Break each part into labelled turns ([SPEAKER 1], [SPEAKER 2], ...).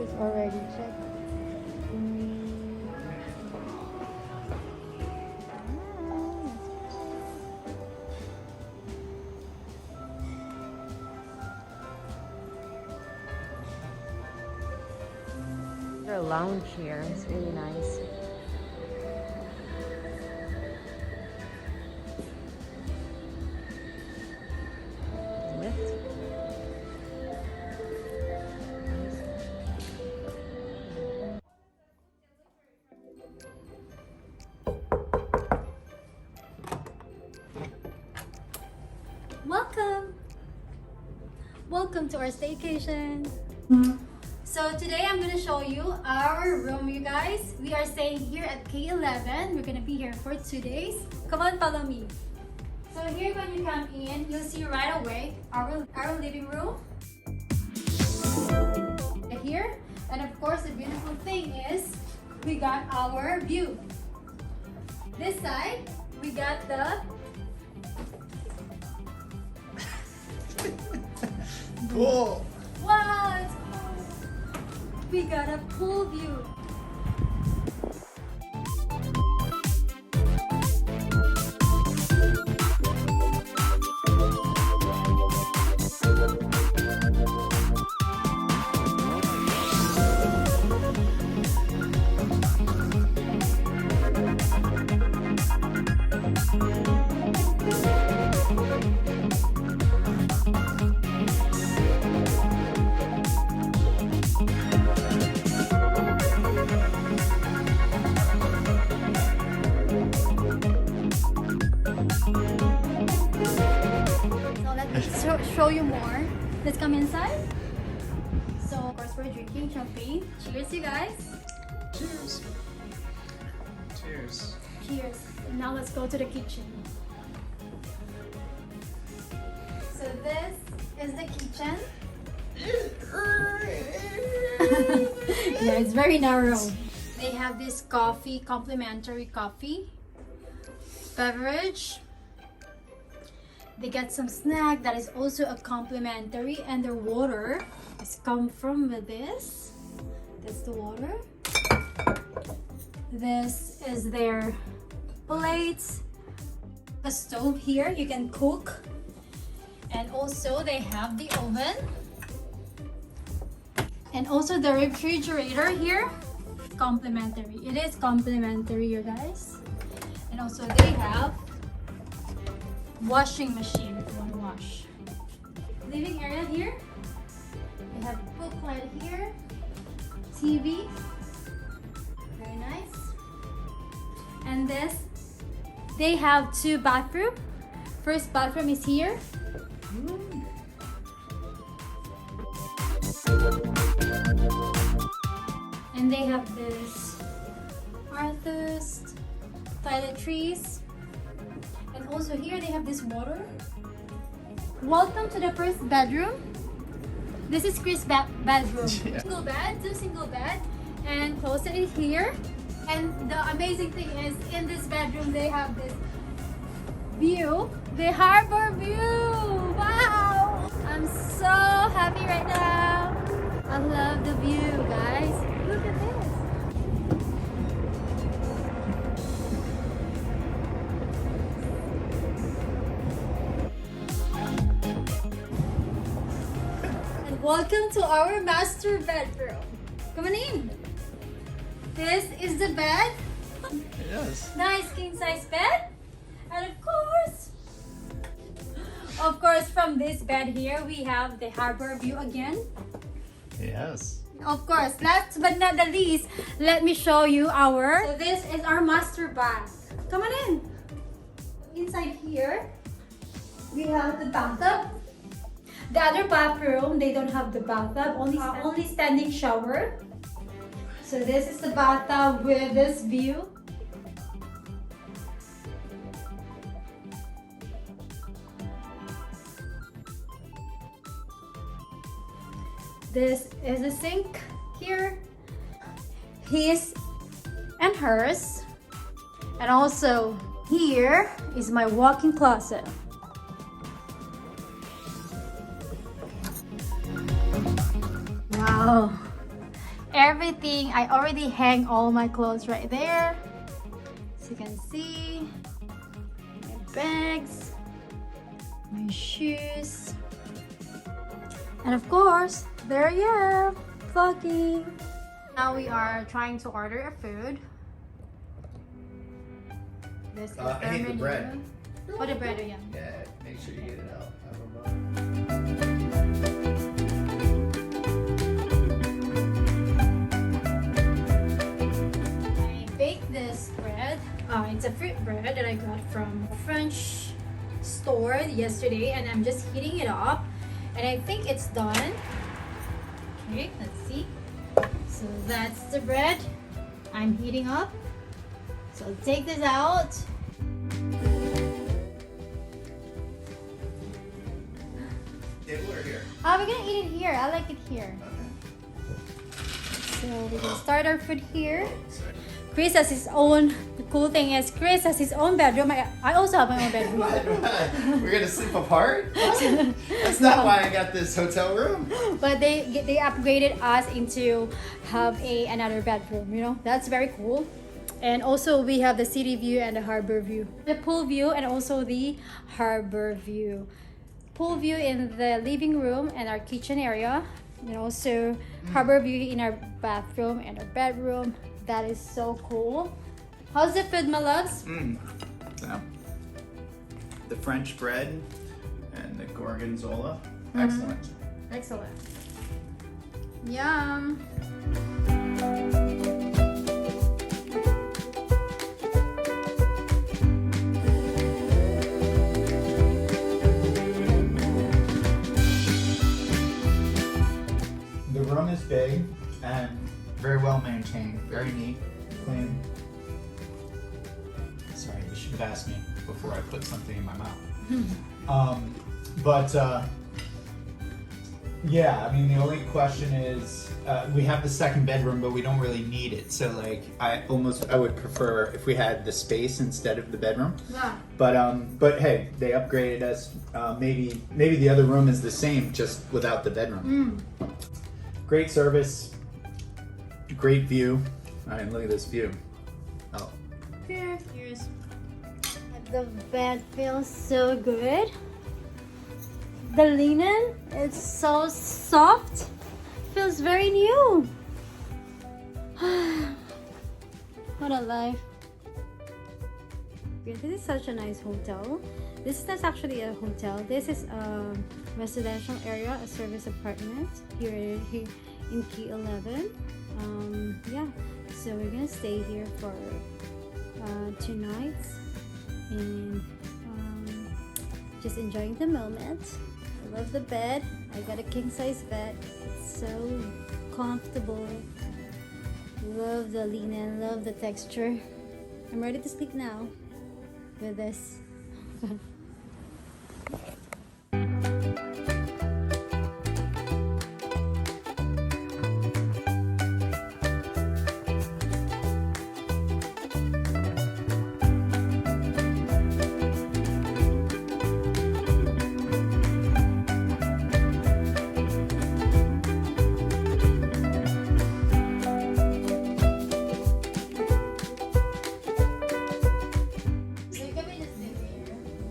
[SPEAKER 1] is already checked. The lounge here is really nice. Lift.
[SPEAKER 2] Welcome to our staycation. So today I'm gonna show you our room, you guys. We are staying here at K11. We're gonna be here for 2 days. Come on, follow me. So here when you come in, you'll see right away our living room. Here, and of course the beautiful thing is we got our view. This side, we got the
[SPEAKER 3] Cool.
[SPEAKER 2] wow, it's cool. We got a pool view. Show you more. Let's come inside. So of course we're drinking champagne. Cheers, you guys.
[SPEAKER 3] Cheers. Cheers.
[SPEAKER 2] Cheers. And now let's go to the kitchen. So this is the kitchen. Yeah, it's very narrow. They have this coffee, complimentary coffee, beverage. They get some snack that is also a complimentary, and their water is come from this. That's the water. This is their plates. A stove here, you can cook. And also they have the oven. And also the refrigerator here, complimentary. It is complimentary, you guys. And also they have washing machine if you want to wash. Living area here. We have book right here. TV. Very nice. And this, they have 2 bathrooms. First bathroom is here. And they have this Arthus toiletries. And also here they have this water. Welcome to the first bedroom. This is Chris' bedroom.
[SPEAKER 3] Yeah.
[SPEAKER 2] Single bed, 2 single bed, and closet is here. And the amazing thing is in this bedroom they have this view, the harbor view. Wow! I'm so happy right now. I love the view, guys. Look at this. Welcome to our master bedroom. Come on in. This is the bed.
[SPEAKER 3] Yes.
[SPEAKER 2] Nice king size bed. And of course, from this bed here, we have the harbor view again.
[SPEAKER 3] Yes.
[SPEAKER 2] Of course, last but not the least, let me show you our... So this is our master bath. Come on in. Inside here, we have the bathtub. The other bathroom, they don't have the bathtub, only standing shower. So this is the bathtub with this view. This is the sink here. His and hers. And also here is my walk-in closet. Wow. everything. I already hang all my clothes right there. As you can see, my bags, my shoes, and of course, there you are, vlogging. Now we are trying to order a food. This is
[SPEAKER 3] I
[SPEAKER 2] their
[SPEAKER 3] hate the
[SPEAKER 2] menu.
[SPEAKER 3] bread.
[SPEAKER 2] What the bread again?
[SPEAKER 3] Yeah, make sure you get it out.
[SPEAKER 2] I baked this bread. It's a fruit bread that I got from a French store yesterday, and I'm just heating it up. And I think it's done. Okay, let's see. So that's the bread I'm heating up. So I'll take this out.
[SPEAKER 3] Table or here?
[SPEAKER 2] We're gonna eat it here. I like it here. So we can start our food here.
[SPEAKER 3] Sorry.
[SPEAKER 2] Chris has his own. The cool thing is Chris has his own bedroom. I also have my own bedroom.
[SPEAKER 3] What? We're gonna sleep apart? That's not why I got this hotel room.
[SPEAKER 2] But they upgraded us into have another bedroom. You know, that's very cool. And also we have the city view and the harbor view, the pool view, and also the harbor view. Pool view in the living room and our kitchen area, and also harbor view in our bathroom and our bedroom. That is so cool. How's the food, my loves?
[SPEAKER 3] So, the French bread and the gorgonzola. Excellent.
[SPEAKER 2] Excellent. Yum.
[SPEAKER 3] The room is big and very well maintained, very neat, clean. Sorry, you should have asked me before I put something in my mouth. Yeah, I mean, the only question is, we have the second bedroom, but we don't really need it. So, like, I would prefer if we had the space instead of the bedroom.
[SPEAKER 2] Yeah.
[SPEAKER 3] But hey, they upgraded us. Maybe the other room is the same, just without the bedroom. Great service, great view. All right, look at this view. Oh.
[SPEAKER 2] Cheers. The bed feels so good. The linen is so soft. Feels very new. What a life. This is such a nice hotel. This is not actually a hotel. This is a residential area, a service apartment here in K11. Yeah, so we're gonna stay here for 2 nights and just enjoying the moment. I love the bed. I got a king size bed. It's so comfortable. Love the linen, love the texture. I'm ready to sleep now with this.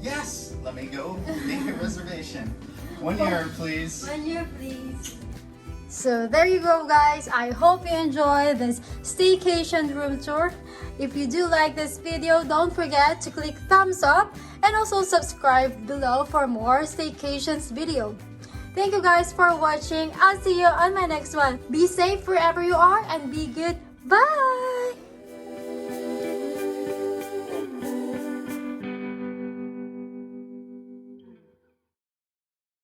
[SPEAKER 3] Yes, let me go make a reservation. 1 year, please.
[SPEAKER 2] 1 year, please. So there you go, guys. I hope you enjoy this staycation room tour. If you do like this video, don't forget to click thumbs up and also subscribe below for more staycations video. Thank you guys for watching. I'll see you on my next one. Be safe wherever you are and be good. Bye!